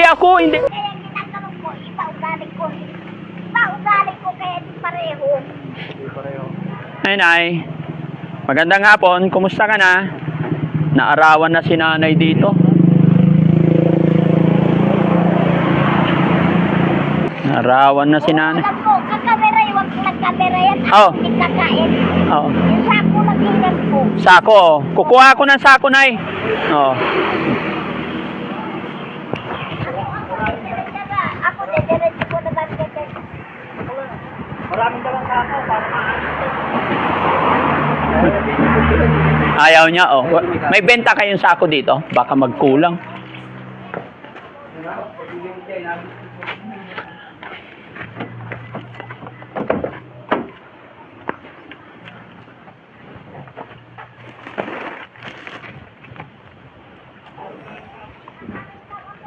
ako, hindi. Kaya ginagawa ko, ipa-ugali ko. Ipa-ugali ko kaya di pareho. Ay, Nay. Magandang hapon. Kumusta ka na? Naarawan na si nanay dito. Naarawan na si nanay. Alam ko, kakamera, huwag ko nagkamera yan. Oh. Hindi kakain. Oo. Yung sako mag-ingat ko. Sako, oh. Kukuha ako ng sako, Nay. Oo. Ako, dediretso ko na basket. Maraming dalang sako para Ayaw niya, oh. May benta kayong sako dito? Baka magkulang.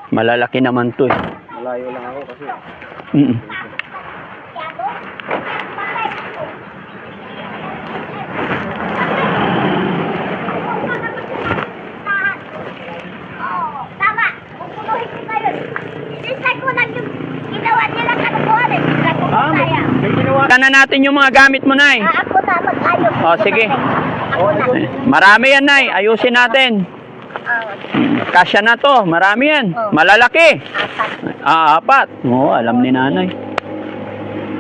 Malalaki naman to, eh. Malayo lang ako kasi. Tama. Pupunuhin ko kayo. Isa ko lang yung ginawa nila kanukuhan eh. Isa ko kaya. May ginawa. Na natin yung mga gamit mo, Nay. Ako na mag-ayos. Oh, sige. Ako na. Marami yan, Nay. Ayusin natin. Kasya na to. Marami yan. Oh. Malalaki. Apat. 4. Oo, alam ni nanay.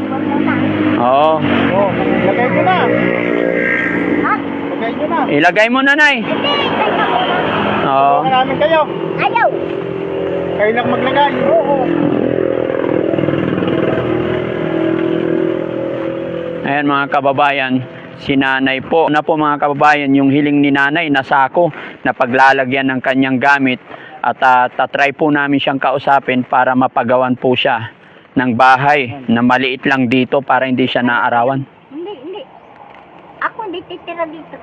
Huwag mo na. Oo. Oh, lagay mo na. Ha? Lagay nyo na. Ilagay mo na, Nay. Hindi, teka muna. Oo. Tulungan namin kayo. Ayaw. Kayo lang maglagay. Oo. Ayan mga kababayan, si nanay po. Na po mga kababayan, yung hiling ni nanay na sako na paglalagyan ng kanyang gamit. At tatry po namin siyang kausapin para mapagawan po siya ng bahay na maliit lang dito para hindi siya naarawan. Hindi. Ako hindi titira dito.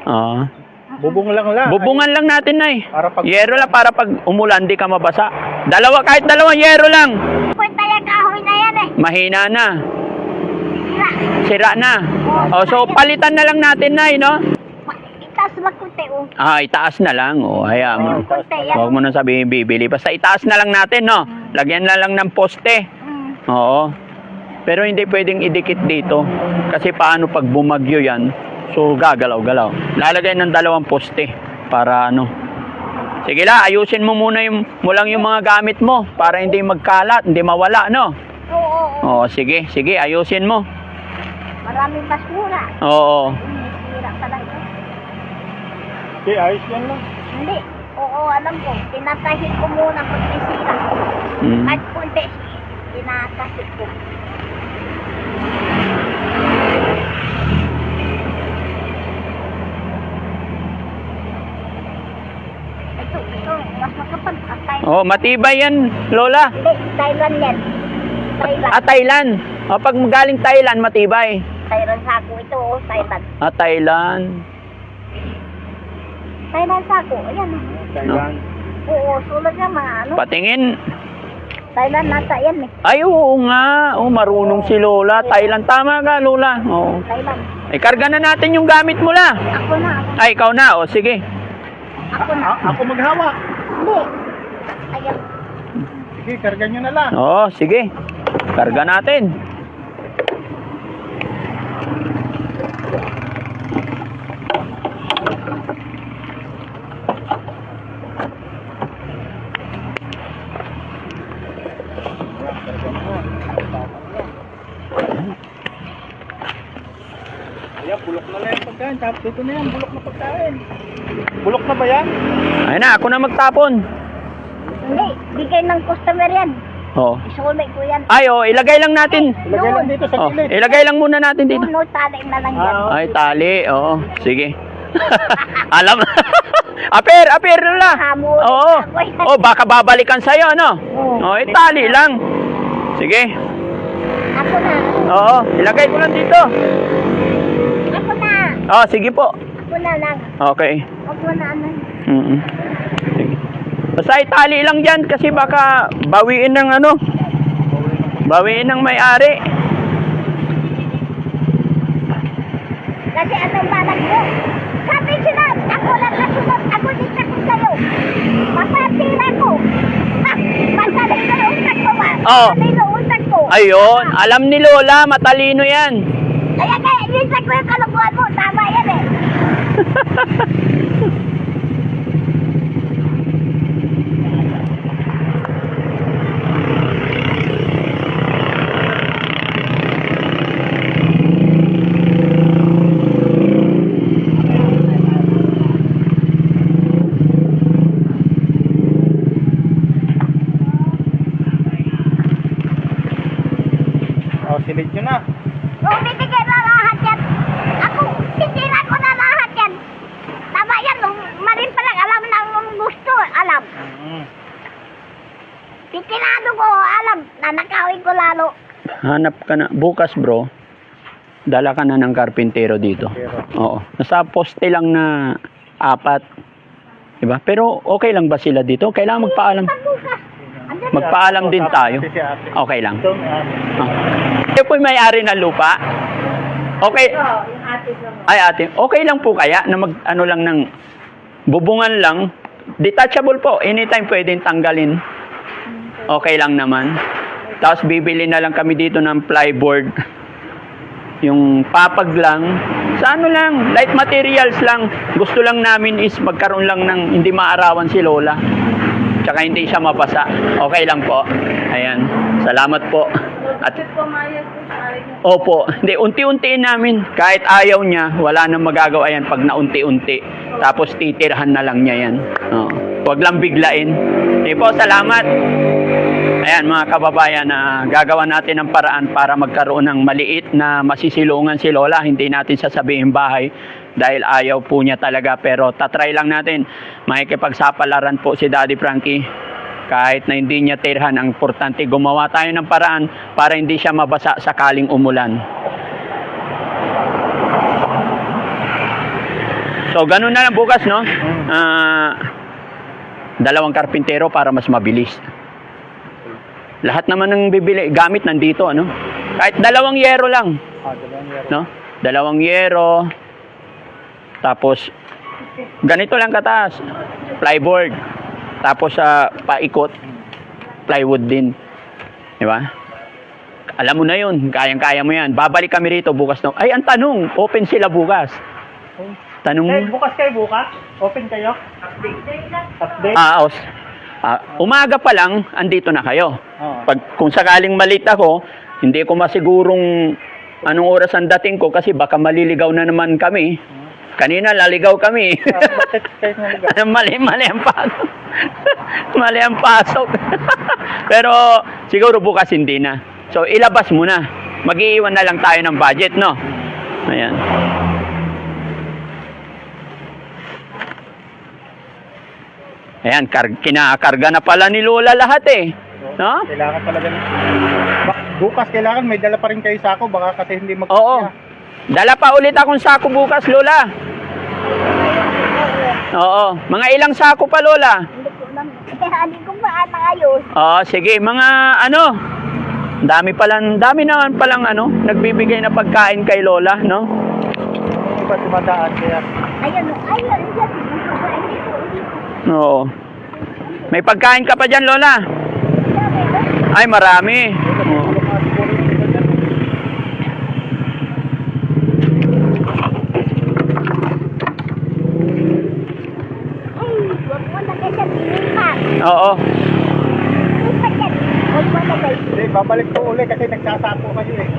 Oo. Bubong lang lang. Bubungan lang natin, Nay. Para pag... Yero lang para pag umulan, di ka mabasa. Kahit dalawang yero lang. Kwenta yung kahoy na yan eh. Mahina na. Sira. Sira na. O, so palitan na lang natin, Nay, no? Itaas magkunti oh. Itaas na lang. O, hayaan mo. Kunti yan. Huwag mo na sabihin bibili. Basta itaas na lang natin, no? Lagyan na lang ng poste. Oo. Pero hindi pwedeng idikit dito. Kasi paano pag bumagyo yan? So, gagalaw-galaw. Lalagay ng 2 poste. Para ano. Sige la, ayusin mo muna mo lang yung mga gamit mo. Para hindi magkalat, hindi mawala, no? Oo. Oo, sige. Ayusin mo. Maraming basura. Oo. Sira talaga. Okay, ayos yan lang. Hindi. Oo, alam ko. Tinatahid ko muna pag may sira. Kahit kunti. Tinatahid ko. Ito. Mas makapal. Oh, matibay yan, Lola. Hindi, Thailand yan. Thailand. Thailand. O, pag galing Thailand, matibay. Thailand sako ito, oh, Thailand. Thailand. Thailand sako, ayan. Thailand. Oo, sulat niya mga ano. Patingin. Thailand nata yan eh. Ay, oo nga. Oh, marunong si Lola. Thailand. Tama ka, Lola. Oo. Thailand. Karga na natin yung gamit mo la. Ako na. Ay, ikaw na. O, sige. Ako na. Ako maghawak. Hindi. Ayan. Sige, kargan nyo na lang. Oo, sige. Karga natin. Ayan, bulok na lang yung pagkain. Tapos ito na yan, bulok na pagkain. Bulok na ba yan? Ayun na, ako na magtapon. Hindi. Bigay ng customer yan. Oo. Isulay ko yan. Ay, oh, ilagay lang natin. Ilagay lang dito sa Oh, gilid. ilagay lang muna natin dito. No, tali na lang yan. Ah, Ay, tali. Oo, sige. Alam. Aper, Lola. Hamon. Oo. Oh, baka babalikan sa'yo, no? Oh, tali lang. Sige. Ako na. Oo, ilagay ko lang dito. Ako na. Oh, sige po. Ako na lang. Okay. Ako na ano. Sige. Basta itali lang dyan kasi baka bawiin ng ano. Bawiin ng may-ari. Kasi anong balak ko? Sabi sila, ako lang kasunod. Ako din ako sa'yo. Masatira ko. Basta niluutag ko ba? Oo. Niluutag ko. Ayun, alam ni Lola, matalino yan. Kaya kaya, inisag ko yung kalukuhan mo. Tama yan eh. Oh, silid nyo na. Kung bibigyan na lahat yan, ako, titira ko na lahat yan. Tama yan, mali pa lang, alam na ang gusto, alam. Titirado ko, alam, nanakawin ko lalo. Hanap ka na. Bukas bro, dala ka na ng karpintero dito. Oo. Nasa poste lang na 4. Diba? Pero okay lang ba sila dito? Kailangan magpaalam. Pagbukas. Andyan, Magpaalam din tayo. Si ate. Okay lang. Ito, may ate. Kayo po may-ari ng lupa? Okay. yung ate ko. Ay ate, okay lang po kaya na mag ano lang ng bubungan lang. Detachable po. Anytime pwedeng tanggalin. Okay lang naman. Tapos bibili na lang kami dito ng plyboard. Yung papag lang. Sa ano lang, light materials lang. Gusto lang namin is magkaroon lang ng hindi maarawan si Lola. Tsaka hindi siya mapasa. Okay lang po. Ayan. Salamat po. At opo, hindi, unti-untiin namin. Kahit ayaw niya, wala nang magagawa yan pag naunti-unti. Tapos titirhan na lang niya yan. Oo. Huwag lang biglain. Hindi po, salamat. Ayan mga kababayan, gagawa natin ng paraan para magkaroon ng maliit na masisilungan si Lola. Hindi natin sasabihin bahay dahil ayaw po niya talaga. Pero tatry lang natin. Makikipagsapalaran po si Daddy Frankie. Kahit na hindi niya tirhan, ang importante gumawa tayo ng paraan para hindi siya mabasa sakaling umulan. So, ganun na lang bukas, no? 2 karpintero para mas mabilis. Lahat naman ng bibili, gamit nandito, ano? Kahit 2 yero lang, no? 2 yero. Tapos, ganito lang kataas. Plyboard. Tapos sa paikot, plywood din. Di ba? Alam mo na yun, kayang-kaya mo yan. Babalik kami rito bukas. No? Ay, ang tanong, open sila bukas. Tanong mo. Bukas kayo, bukas? Open kayo? Update? Umaga pa lang, andito na kayo. Oo. Kung sakaling malit ako, hindi ko masigurong anong oras ang dating ko kasi baka maliligaw na naman kami. Kanina laligaw kami. Bakit kayo naligaw? mali ang pasok. Mali ang pasok. Pero siguro bukas hindi na. So ilabas mo na. Mag-iiwan na lang tayo ng budget, no? Ayan. Ayan, kinakarga na pala ni Lola lahat eh. No? Kailangan talaga bukas kailangan may dala pa rin kayo sako baka kasi hindi mag Oo. Dala pa ulit akong sako bukas, Lola. Oo. Mga ilang sako pa, Lola? Hindi ko pa ayos. Oo, sige. Mga ano, dami naman palang ano, nagbibigay na pagkain kay Lola, no? Hindi pa dumadaan kaya. Ayun. Oo. May pagkain ka pa dyan, Lola? Ay, marami. Oo. Oo. Hindi, babalik ko uli kasi nagsasapo kayo eh.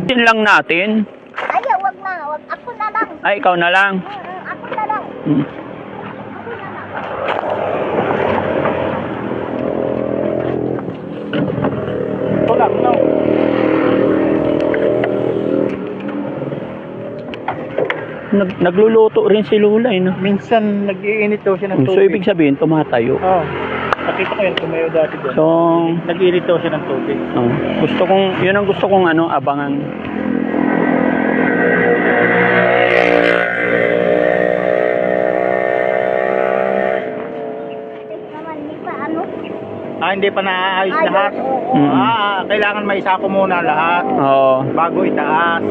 Tin lang natin. Ayaw, wag na. Wag. Ako na lang. Ay, ikaw na lang. Ako na lang. Hmm. Ako na lang. Ito lang, no? Nagluluto rin si Lola, eh, no? Minsan nag-iinit daw siya ng So, tubig. ibig sabihin, tumatayo. Oo. Nakita ko yan, tumayo dati doon. So, Nag-iinit daw siya ng tubig. yun ang gusto kong ano, abangan. Naman, di pa ano. Hindi pa naaayos Ayos, lahat. oo. Mm. Kailangan may isako muna lahat Oo. bago itaas.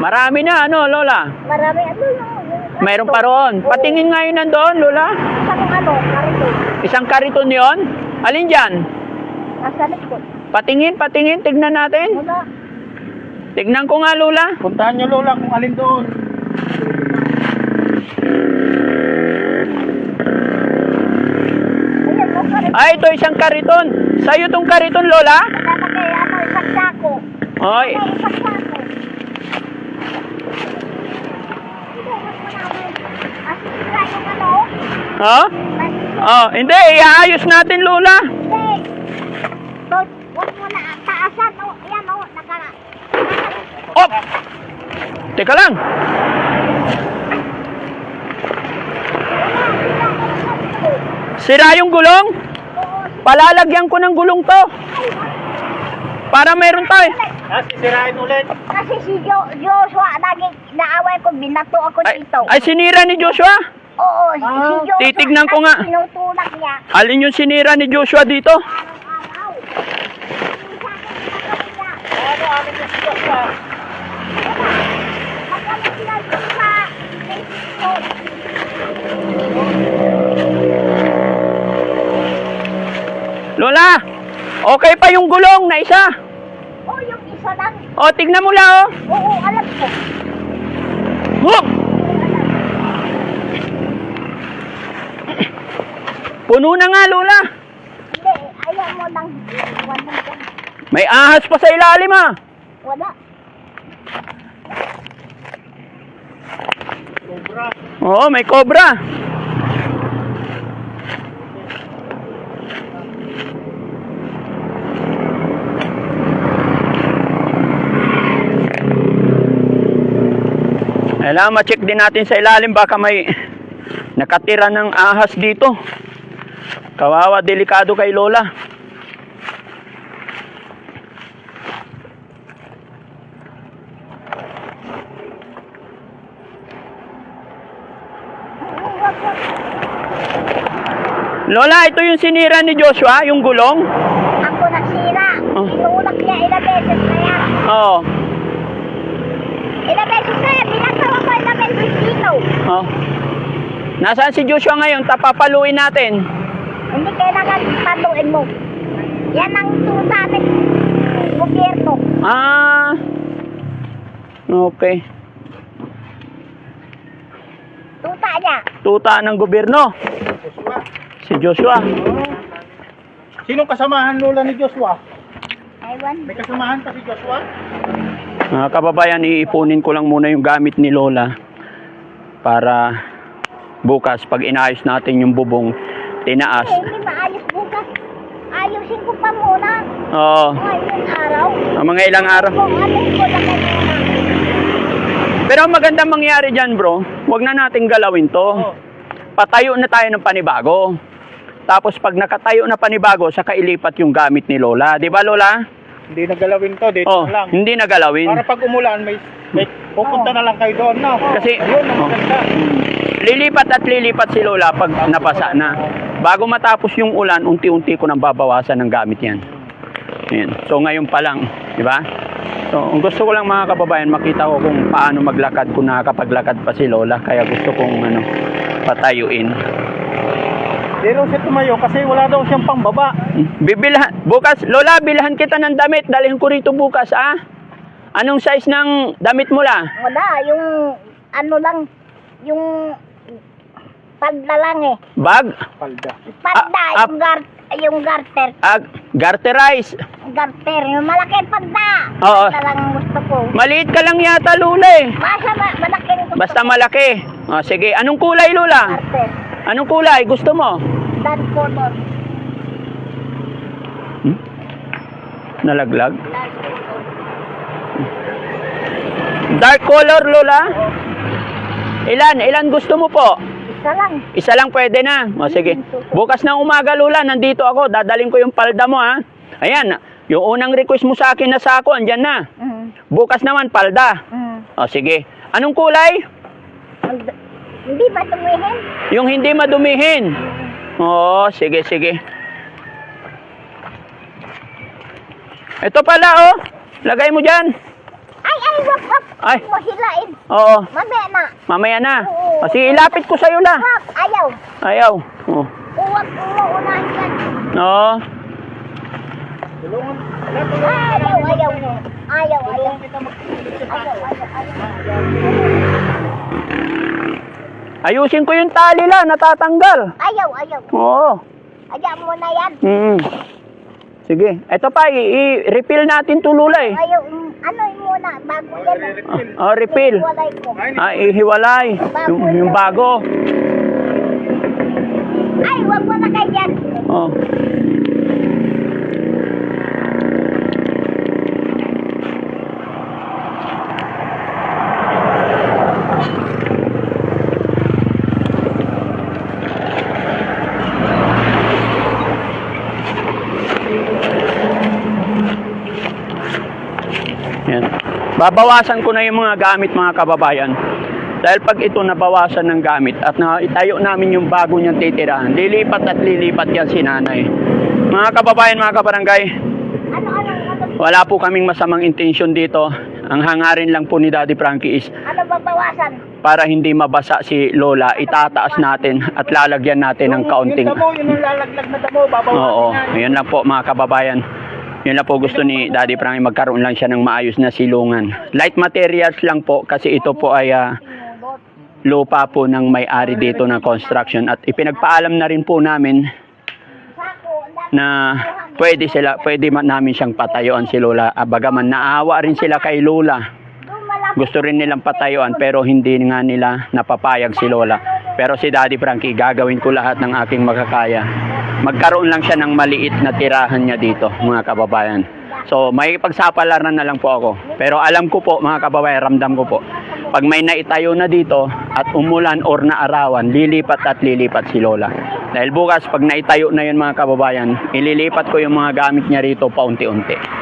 Marami na, ano, Lola? Marami ano yung... Mayroon pa roon. Patingin nga yun nandoon, Lola. Isang ano, karito. Isang kariton yon. Alin dyan? Nasa likod. Patingin, tignan natin. Wala. Tignan ko nga, Lola. Puntahan nyo, Lola, kung alin doon. Ayan, o karito. Ay, ito isang kariton. Sa'yo tong kariton, Lola? Nakalagay, ano, isang sako. Oy. Ay, isang sako. Asisira yung ano. Ha? Oh, hindi. Iayos natin, Lola. Hindi. Huwag mo na taasan. O, yan o. Op! Teka lang. Sira yung gulong? Palalagyan ko ng gulong to. Para meron tayo. Sisirain ulit. Kasi si Joshua, lagi naaway ko, binato ako dito. Ay, sinira ni Joshua? Oo, si Joshua. Titignan ko nga. Kasi tinutulak niya. Alin yung sinira ni Joshua dito? Araw-araw. Ano, amin na si Joshua. Magalit sila sa Facebook. Lola, okay pa yung gulong na isa. Oo, yung isa lang. O, tignan mo lang, oh. Oo, alam ko. Hup! Puno na nga, Lola. Hindi, ayaw mo lang. Wala dyan. May ahas pa sa ilalim, ah. Wala. Sobra. Oo, may cobra. Kailangan ma-check din natin sa ilalim, baka may nakatira ng ahas dito. Kawawa, delikado kay Lola. Lola, ito yung sinira ni Joshua, yung gulong. Ako nasira. Oh. Tinulak niya ilang beses na yan. Oo. Ilang beses na yan. Binatawa ko ilang beses dito. Oh. Nasaan si Joshua ngayon? Tapapaluin natin. Hindi kailangan paluin mo. Yan ang tuta ng gobyerno. Ah. Okay. Tuta niya. Tuta ng gobyerno. Joshua. Si Joshua. Sinong kasamahan, Lola, ni Joshua? Ewan. May kasamahan pa si Joshua? Mga kababayan, iipunin ko lang muna yung gamit ni Lola para bukas pag inayos natin yung bubong tinaas. Hindi maayos bukas. Ayusin ko pa muna. Oo. Ngayong araw. Mga ilang araw. Kung alin ko lang muna. Pero ang magandang mangyari dyan, bro, wag na natin galawin to. Patayo na tayo ng panibago. Tapos pag nakatayo na panibago, saka ilipat yung gamit ni Lola. Di ba, Lola? Hindi nagalawin to, dito Oh, na lang. hindi na galawin. Para pag umulan, may pupunta na lang kayo doon, no? Kasi- Ayun, ang maganda. Lilipat at lilipat si Lola pag napasa na. Bago matapos yung ulan, unti-unti ko nang babawasan ng gamit yan. Ayan. So ngayon pa lang, di ba? So ang gusto ko lang mga kababayan, makita ko kung paano maglakad kung nakakapaglakad pa si Lola. Kaya gusto kong patayuin. Hindi raw siya tumayo kasi wala daw siyang pangbaba. Bibilhan, bukas, Lola, bilhan kita ng damit. Dalhin ko rito bukas, ah. Anong size ng damit mo la? Wala, yung ano lang, yung palda lang eh. Bag? Palda. Palda, Ah, yung garter. Garterize. Garter, yung malaki palda. Oo. Palda lang ang gusto ko. Maliit ka lang yata, Lola eh. Malaki ang gusto Basta ko. malaki. O, sige, anong kulay, Lola? Garter. Anong kulay? Gusto mo? Dan color. Nalaglag? Dark color, Lola? Ilan gusto mo po? Isa lang. Isa lang pwede na. O sige. Bukas ng umaga, Lola, nandito ako. Dadaling ko yung palda mo, ha? Ayan, yung unang request mo sa akin na sako, andyan na. Bukas naman, palda. O sige. Anong kulay? Hindi ba tumihin? Yung hindi madumihin. Oo, sige, sige. Ito pala, oh. Lagay mo dyan. Ay, wap. Ay. Mo hilain. Oo. Mamaya na. Mamaya na. Oo. O, sige, ilapit ko sa'yo la. Wap, ayaw. Ayaw. Oh. Uwag mo unahin yan. Oo. Tulungan. Ayaw. Tulungan kita magpipigil sa Ayaw. Ayusin ko yung tali la, natatanggal. Ayaw. Oo. Ayaw mo na yan. Sige. Ito pa, i-refill natin to Lola eh. Ayaw, ano yun muna, bago yan. Refill. Walay ko. Ihiwalay. Yung bago. Ay, wag mo na kayo yan. Oh. Yan. Babawasan ko na yung mga gamit mga kababayan. Dahil pag ito nabawasan ng gamit at itayo namin yung bago niyang titirahan, lilipat at lilipat yan si nanay. Mga kababayan, mga kabarangay, Ano? wala po kaming masamang intensyon dito. Ang hangarin lang po ni Daddy Frankie is Ano babawasan? para hindi mabasa si Lola, itataas natin at lalagyan natin ng kaunting. Yung damo, yun ang lalaglag na damo, babawasan Oo, yan. yun lang po mga kababayan. Yun lang po gusto ni Daddy Frankie, magkaroon lang siya ng maayos na silungan. Light materials lang po kasi ito po ay lupa po ng may-ari dito ng construction at ipinagpaalam na rin po namin na pwede namin siyang patayuan si Lola. Bagaman naawa rin sila kay Lola. Gusto rin nilang patayuan pero hindi nga nila napapayag si Lola. Pero si Daddy Frankie, gagawin ko lahat ng aking makakaya. Magkaroon lang siya ng maliit na tirahan niya dito, mga kababayan. So, may pagsapalaran na lang po ako. Pero alam ko po, mga kababayan, ramdam ko po. Pag may naitayo na dito at umulan or naarawan, lilipat at lilipat si Lola. Dahil bukas, pag naitayo na yun mga kababayan, ililipat ko yung mga gamit niya rito paunti-unti.